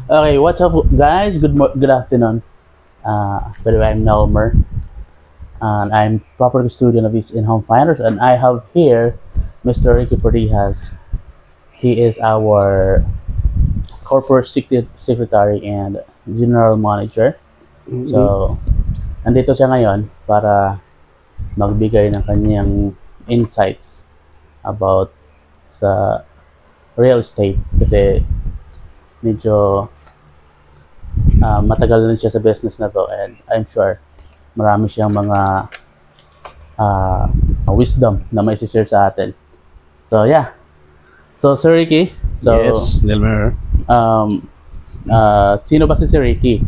Okay, what's up, guys? Good afternoon. By the way, I'm Nelmer, and I'm property student of East In-Home Finders, and I have here Mr. Ricky Portijas. He is our corporate secretary and general manager. So, nandito siya ngayon para magbigay ng kanyang insights about sa real estate kasi medyo matagal na siya sa business na to, and I'm sure marami siyang mga wisdom na may share sa atin. So yeah. So Sir Ricky, Yes, Nelmer. Sino ba si Sir Ricky?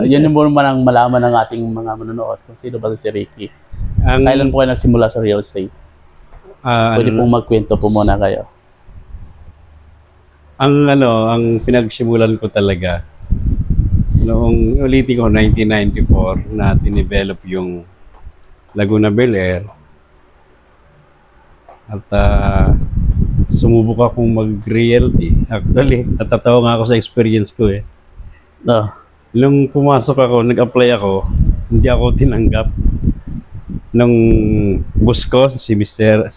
Yan yung muna ang malaman ng ating mga manonood kung sino ba si Sir Ricky. Kailan po kayo nagsimula sa real estate? Pwede pong magkwento po muna kayo. Ang pinagsimulan ko talaga noong ulitin ko 1994 na dinevelop yung Laguna Bel Air at sumubok akong mag-realty. Actually, natatawa nga ako sa experience ko eh. Nung pumasok ako, nag-apply ako, hindi ako tinanggap ng boss ko, si Mr.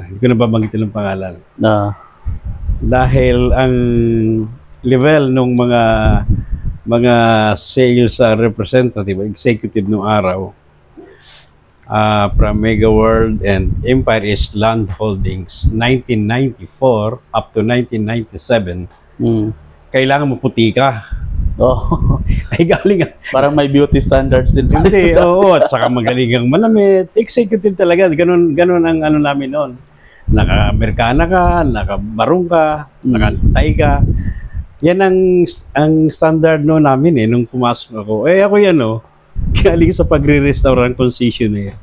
Hindi ko na babanggitin ng pangalan. Dahil ang level ng mga sales representative, executive nung araw, from Mega World and Empire East Land Holdings, 1994 up to 1997, kailangan maputi ka. Ay galing parang may beauty standards din. Kasi, at saka magaling kang malamit. Executive talaga, ganun ang ano namin noon. Naka-Amerikana ka, naka-barong ka, naka-tay ka. Yan ang standard no namin nung pumasok ako. Ako yan galing sa pagre-restaurant concessionaire.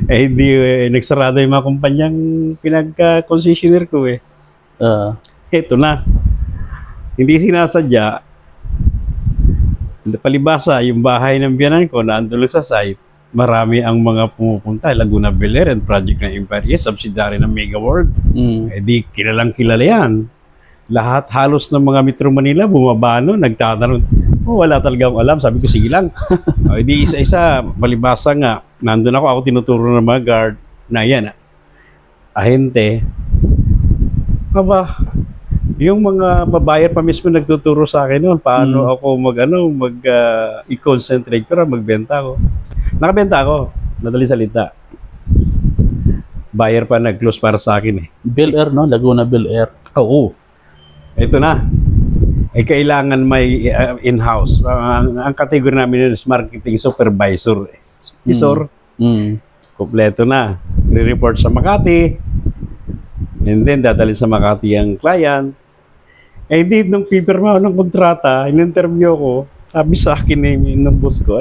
Hindi nagsarado yung mga kumpanyang pinagka-concessionaire ko Ito na. Hindi sinasadya. Palibasa, yung bahay ng biyanan ko na andun sa site, marami ang mga pumupunta. Laguna Bel Air and project ng Empire East, subsidiary ng Mega World. Di kilalang kilala yan. Lahat halos ng mga Metro Manila bumaba nagtatanong. Wala talagang alam. Sabi ko, sige lang. Di isa-isa, palibasa nga, nandun ako tinuturo ng mga guard na yan. Ahente. Yung mga babayer pa mismo nagtuturo sa akin noon paano ako i-concentrate ko magbenta ako. Nakabenta ako, madali salita. Buyer pa nag-close para sa akin Bel Air, Laguna Bel Air. Oo. Ito na. Kailangan may in-house. Ang category namin is marketing supervisor. Kompleto na. Re-report sa Makati. And then dadali sa Makati ang client. Hindi, nung pipirma ng kontrata, in-interview ko, sabi sa akin ng boss ko,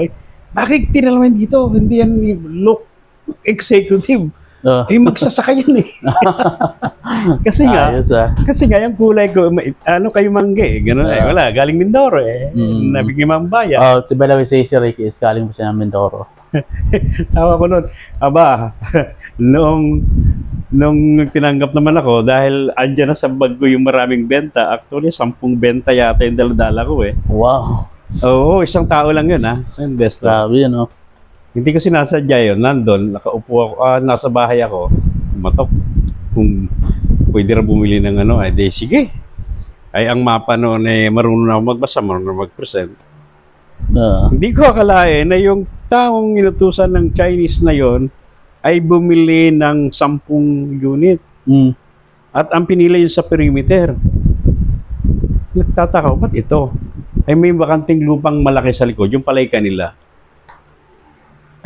bakit tinalaman dito? Hindi yan look executive. Magsasaka yan kasi nga yung kulay ko, kayo mangge, gano'n wala, galing Mindoro nabigyan mambaya. Si Bella si Ricky is galing po siya ng Mindoro. Tawa ko nun, nung tinanggap naman ako, dahil andyan na sa bag ko yung maraming benta, actually 10 benta yata yung dala-dala ko Wow. Oo, isang tao lang yun investor. Grabe Hindi ko sinasadya yun. Nandun, nakaupo ako, nasa bahay ako, matok. Kung pwede na bumili ng sige. Ang mapa noon marunong ako magbasa, marunong ako mag-present. Hindi ko akalain na yung taong inutusan ng Chinese na yon ay bumili ng 10 unit. At ang pinili yun sa perimeter. Nagtataka, ba't ito? May bakanting lupang malaki sa likod, yung palay kanila.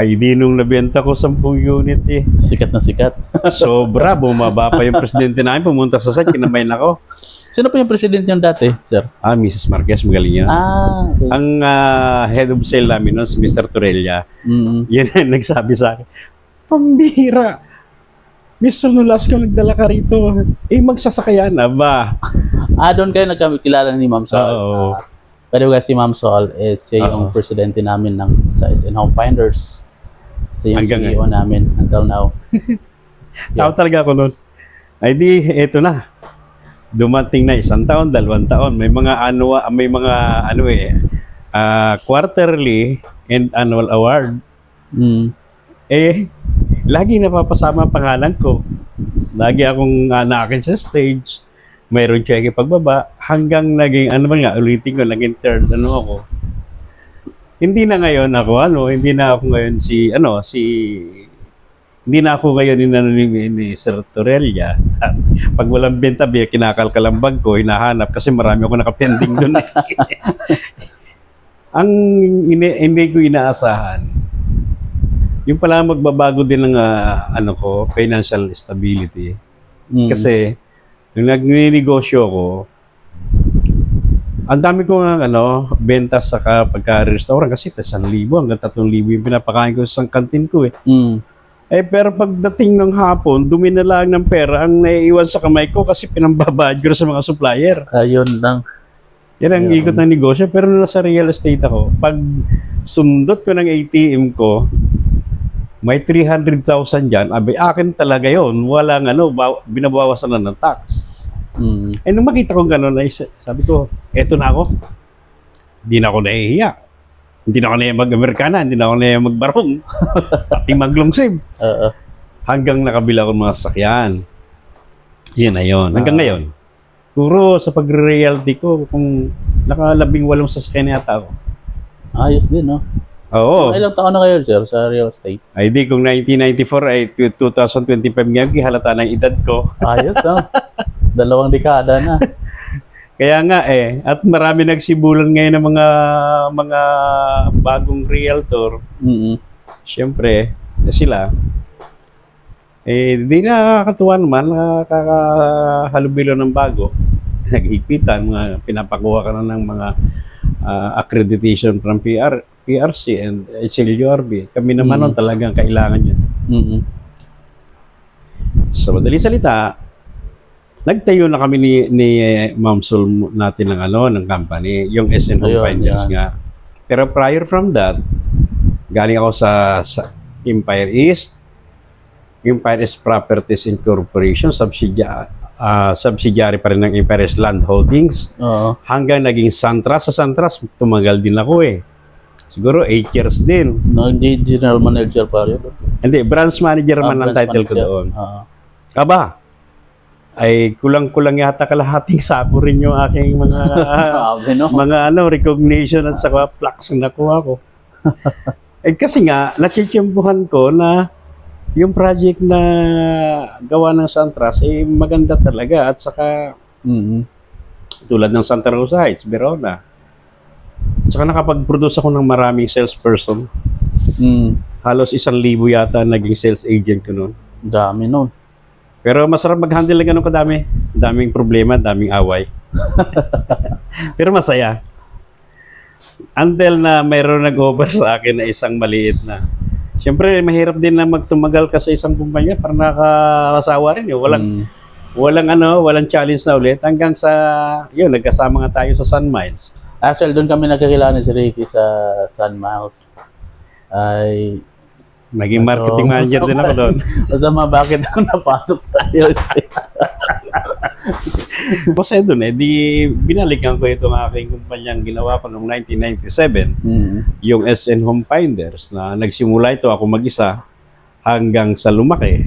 Di nung nabenta ko 10 unit Sikat na sikat. Sobra, bumaba pa yung presidente namin, pumunta sa site, kinamayin ako. Sino po yung presidente yung dati, sir? Mrs. Marquez, magaling yan. Okay. Ang head of sale namin si Mr. Torella, yan nagsabi sa akin, pambira, Mr. Nulas ko nagdala ka rito, magsasakayan na ba? Doon kayo nagkakilala ni Ma'am Sol. Pero si Ma'am Sol is siya yung presidente namin sa In-Home Finders. Siya yung CEO namin until now. Tao talaga ako noon. Eto na. dumating na 1 taon, 2 taon. May mga quarterly and annual award. Lagi napapasama ang pangalan ko. Lagi akong naakin sa stage. Mayroon cheque pagbaba. Hanggang naging, ulitin ko, naging third, ako. Hindi na ngayon ako, hindi na ako ngayon hindi na ako ngayon ni Sir Torrelia. Pag walang benta, kinakalkal ang bag ko, hinahanap kasi marami ako nakapending doon. Ang hindi ko inaasahan, yung pala magbabago din ng financial stability. Kasi nung nagninegosyo ko, ang dami ko nga benta sa pagka-restaurant kasi 1,000 hanggang 3,000 yung pinapakain ko sa kantin ko eh. Pero pagdating ng hapon, dumi na lang ng pera ang naiiwan sa kamay ko kasi pinambabayad ko sa mga supplier. Ayun lang. Yan ang ikot ng negosyo. Pero nasa real estate ako, pag sundot ko ng ATM ko, may 300,000 dyan, akin talaga yon. Walang binabawasan na ng tax. Nung makita ko gano'n, sabi ko, eto na ako. Hindi na ako nahihiya. Hindi na ako nahiya mag-Amerikana, hindi na ako nahiya magbarong. Pati maglungsib. Hanggang nakabila ko mga sakyan. Yun na yun. Hanggang ngayon. Puro sa pag-realty ko, kung naka-18 sasakyan yata ako. Ayos din, no? Oo. Ilang taon na kayo, sir, sa real estate? Ay di, kung 1994 ay 2025 ngayon, halata ng edad ko. Ayos, no? 2 dekada na. Kaya nga at marami nagsibulan ngayon ng mga bagong realtor. Siyempre, sila, di nakakatuwa naman, nakakahalubilo ng bago. Nag-higpitan, pinapakuha ka na ng mga accreditation from PRC and HLURB. Kami naman talagang kailangan yun. Sa madaling salita, nagtayo na kami ni Ma'am Sol natin ng company, yung SN Home Finance nga. Pero prior from that, galing ako sa Empire East Properties Incorporation, subsidiary pa rin ng Empire East Land Holdings. Hanggang naging Santras. Sa Santras, tumagal din ako Siguro 8 years din. Hindi general manager pa rin? Hindi, branch manager man ang title ko doon. Aba, ay kulang-kulang yata kalahating sako rin yung aking mga recognition at saka plaques na nakuha ko. Kasi nga, nachichimpuhan ko na yung project na gawa ng Santras ay maganda talaga at saka tulad ng Santa Rosa Heights, Verona. At saka nakapag-produce ako ng maraming salesperson. Halos 1,000 yata naging sales agent ko noon. Dami noon. Pero masarap mag-handle ng ganun kadami. Daming problema, daming away. Pero masaya. Until na mayroon nag-offer sa akin na isang maliit na. Siyempre, mahirap din na magtumagal ka sa isang kumpanya para nakakasawa rin. Walang challenge na ulit. Hanggang sa, nagkasama nga tayo sa Sun Miles. Actually, doon kami nagkakilala si Ricky sa Sun Miles. Naging marketing manager din ako doon. Masama bakit ako napasok sa real estate. Kasi doon binalikan ko itong aking kumpanyang ginawa ko noong 1997. Yung SN Home Finders na nagsimula ito ako mag-isa hanggang sa lumaki.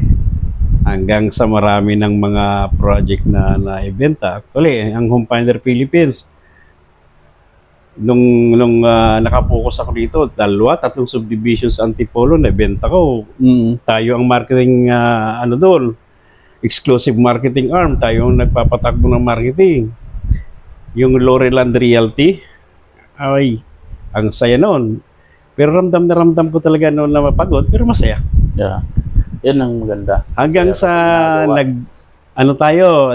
Hanggang sa marami ng mga project na naibenta. Actually, ang Home Finder Philippines, nung nakapokus ako dito, 2-3 subdivisions Antipolo na benta ko. Tayo ang marketing doon, exclusive marketing arm, tayo ang nagpapatakbo ng marketing. Yung Loreland Realty, ang saya noon. Pero ramdam ko talaga noon na mapagod, pero masaya. Yan ang maganda. Hanggang sa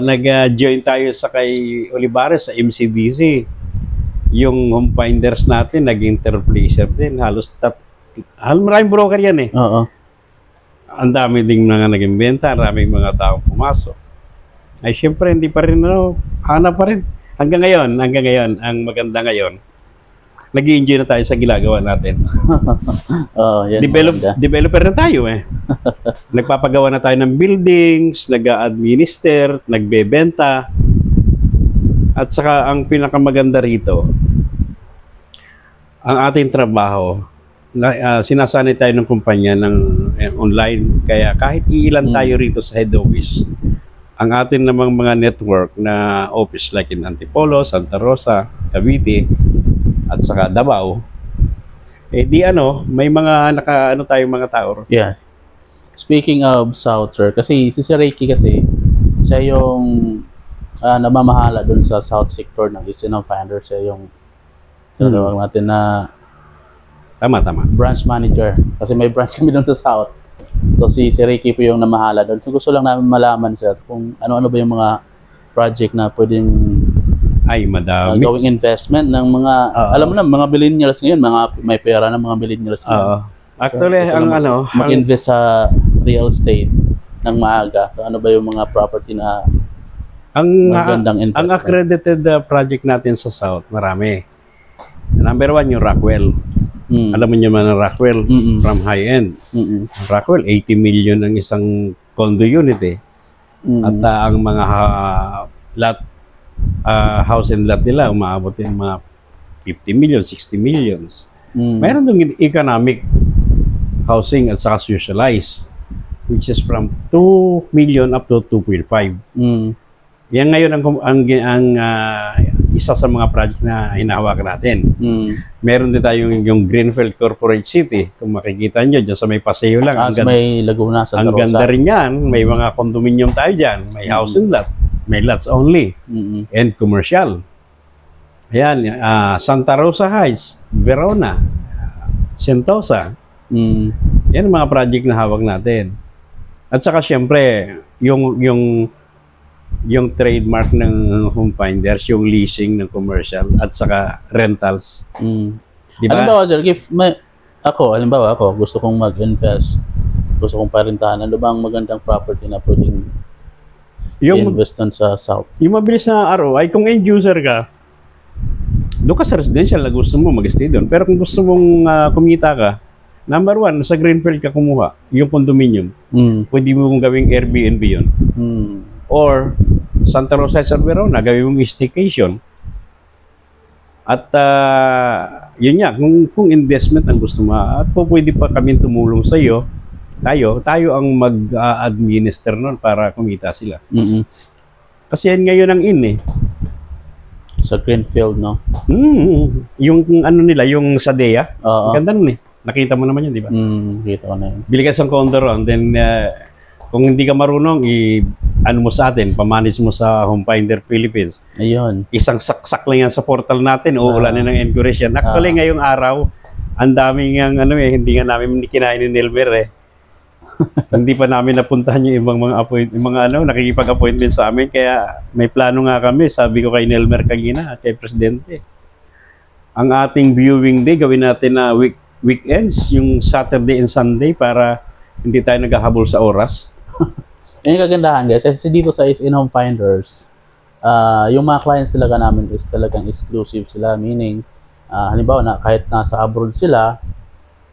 nag-join tayo sa kay Olivares sa MCDC. Yung Home Finders natin, naging Interplacer din. Halos maraming broker yan Ang dami ding mga naging benta, maraming mga taong pumasok. Ay, syempre, hindi pa rin, hanap pa rin. Hanggang ngayon, ang maganda ngayon, nag-i-enjoy na tayo sa ginagawa natin. Developer na tayo Nagpapagawa na tayo ng buildings, nag-administer, nagbebenta. At saka ang pinakamaganda rito, ang ating trabaho, sinasanay tayo ng kumpanya ng online. Kaya kahit iilan tayo rito sa head office, ang atin namang mga network na office like in Antipolo, Santa Rosa, Cavite, at saka Davao, may mga tayong mga tao. Yeah. Speaking of South, sir, kasi si Sir Ricky kasi, siya yung namamahala dun sa South sector ng East Inham Finders. Siya yung tinatawag natin na Tama. branch manager. Kasi may branch kami dun sa South. So si Ricky po yung namahala dun. So gusto lang namin malaman, sir, kung ano-ano ba yung mga project na pwedeng madami. Gawing investment ng mga, alam mo na, mga millennials ngayon, may pera ng mga millennials ngayon. Actually, so, mag-invest sa real estate ng maaga. So, ano ba yung mga property na magandang investment? Ang accredited project natin sa South, marami. Number 1, yung Rockwell. Alam mo niyo man ang Rockwell from high-end. Rockwell, 80 million ang isang condo unit eh. At ang mga house and lot nila, umaabot yung mga 50 million, 60 millions. Mayroon dong economic housing at saka socialized, which is from 2 million up to 2.5. Yan ngayon ang isa sa mga project na hinahawakan natin. Meron din tayong yung Greenfield Corporate City. Kung makikita nyo, dyan sa may paseo lang. May Laguna, Santa Rosa. Ang ganda rin yan. May mga condominium tayo dyan. May house and lot. May lots only. And commercial. Ayan, Santa Rosa Heights, Verona, Sentosa. Yan ang mga project na hawak natin. At saka siyempre, yung trademark ng Home Finders, yung leasing ng commercial at saka rentals. Diba? Halimbawa, sir, halimbawa ako, gusto kong mag-invest, gusto kong parintahan, ano ba ang magandang property na pwedeng i-invest sa South? Yung mabilis na ROI, kung end user ka, doon ka sa residential na gusto mo mag-stay doon. Pero kung gusto mong kumita ka, number 1, sa Greenfield ka kumuha, yung condominium. Pwede mo mong gawing Airbnb yun. Or Santa Rosa sa Verona, gawin mong staycation. At yun nga, kung investment ang gusto mo, at pwede pa kami tumulong sa iyo, tayo ang mag-administer nun para kumita sila. Kasi yan ngayon ang in eh. Sa Greenfield, no? Yung ano nila, yung sa DEA, ganda nun eh. Nakita mo naman yan, di ba? Nakita ko na yun. Bili ka sa condo ron, then kung hindi ka marunong, ano mo sa atin, pamanage mo sa Home Finder Philippines. Ayun. Isang saksak lang yan sa portal natin, uulanin ng encourage yan. Actually, ngayong araw, ang daming hindi nga namin kinain ni Nelmer eh. Hindi pa namin napuntahan yung ibang mga nakikipag-appointment sa amin, kaya may plano nga kami, sabi ko kay Nelmer kanina at kay Presidente. Ang ating viewing day, gawin natin na weekends, yung Saturday and Sunday para hindi tayo naghahabol sa oras. Yung kagandahan guys, kasi dito sa East Inham Finders, yung mga clients talaga namin is talagang exclusive sila, meaning halimbawa na kahit nasa abroad sila,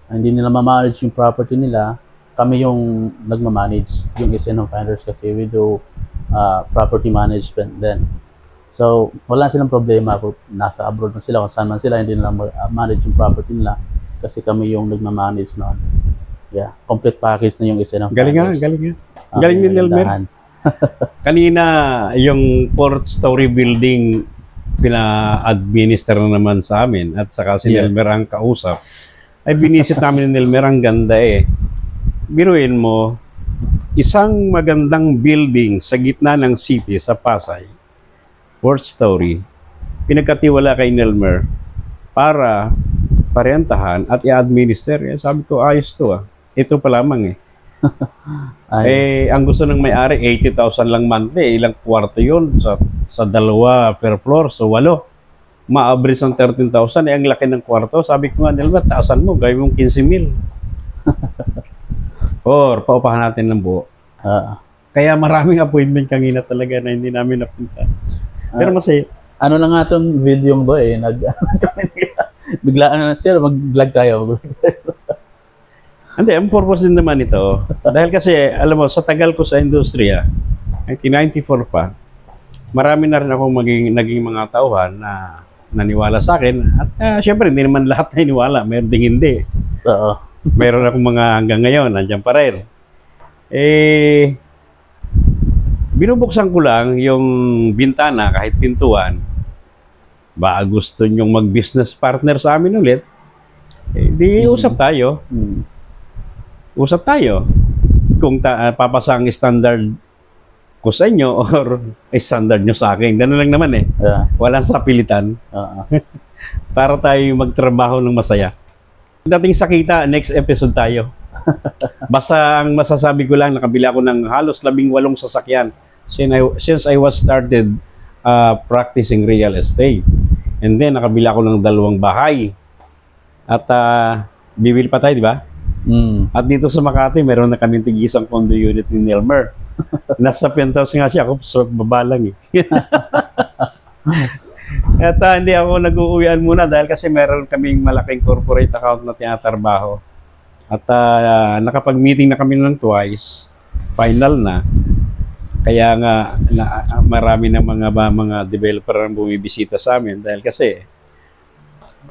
hindi nila ma-manage yung property nila, kami yung nagma-manage yung East Inham Finders kasi we do property management then. So, wala silang problema kung nasa abroad na sila, kung saan man sila, hindi nila manage yung property nila kasi kami yung nagma-manage noon. Yeah, complete package na yung East Inham Finders. Galing ni Nelmer. Kanina, yung 4-story building pina-administer na naman sa amin at saka si Nelmer ang kausap. Ay binisit namin ni Nelmer, ang ganda eh. Biruin mo, isang magandang building sa gitna ng city sa Pasay, 4th story, pinagkatiwala kay Nelmer para parentahan at i-administer. Sabi ko, ayos to ah. Ito pa lamang eh. Ang gusto ng may-ari, 80,000 lang monthly. Ilang kwarto yun sa 2 per floor, so 8. Ma-average ang 13,000. Ang laki ng kwarto. Sabi ko nga, Nelmer, taasan mo, gawin mong 15,000. Or paupahan natin ng buo. Kaya maraming appointment kanina talaga na hindi namin napunta. Pero masaya. Ano na nga itong video mo eh, biglaan na siya, mag-vlog tayo. Hindi, ang purpose din naman ito. Dahil kasi, alam mo, sa tagal ko sa industriya, 1994 pa, marami na rin akong naging mga tauhan na naniwala sa akin. At syempre, hindi naman lahat naniwala. Meron ding hindi. Oo. Meron akong mga hanggang ngayon, nandiyan pa rin. Binubuksan ko lang yung bintana kahit pintuan. Ba gusto nyong mag-business partner sa amin ulit, di usap tayo. Usap tayo. Kung papasa ang standard ko sa inyo or standard nyo sa akin. Ganun lang naman eh. Yeah. Walang sapilitan. Para tayo magtrabaho ng masaya. Dating sa kita, next episode tayo. Basta ang masasabi ko lang, nakabili ako ng halos 18 sasakyan since I was started practicing real estate. And then, nakabili ako ng 2 bahay. At bibili pa tayo, di ba? At dito sa Makati, meron na kami tig-isang condo unit ni Nelmer. Nasa penthouse nga siya, ako so babalang eh. At hindi ako nag-uuwian muna dahil kasi meron kaming malaking corporate account na tinatrabaho. At nakapag-meeting na kami ng twice, final na. Kaya nga marami ng mga developer ang bumibisita sa amin dahil kasi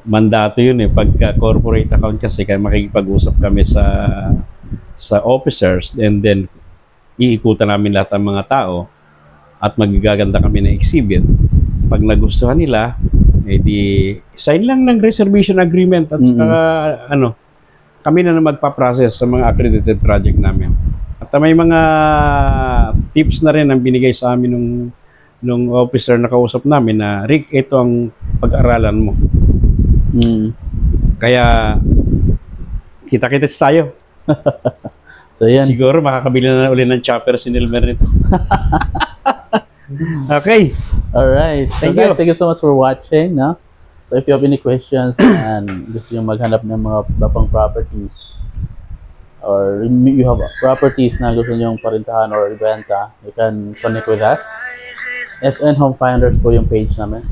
mandato yun eh. Pagka corporate account kasi kaya makikipag-usap kami sa officers and then iikutan namin lahat ng mga tao at magigaganda kami ng exhibit. Pag nagustuhan nila, edi sign lang ng reservation agreement at saka kami na magpa-process sa mga accredited project namin. At may mga tips na rin ang binigay sa amin nung officer na kausap namin na, Rick, ito ang pag-aralan mo. Kaya kita-kits tayo. So, yan. Siguro makakabili na ulit ng chopper si Nelmer nito. Okay. Alright. So guys, thank you so much for watching. No? So if you have any questions and gusto nyo maghanap ng mga bapang properties or you have properties na gusto nyo parintahan or ibenta, you can connect with us. SN Home Finders po yung page namin.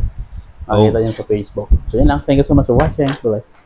Makikita nyo sa Facebook. So yun lang. Thank you so much for watching. Bye-bye.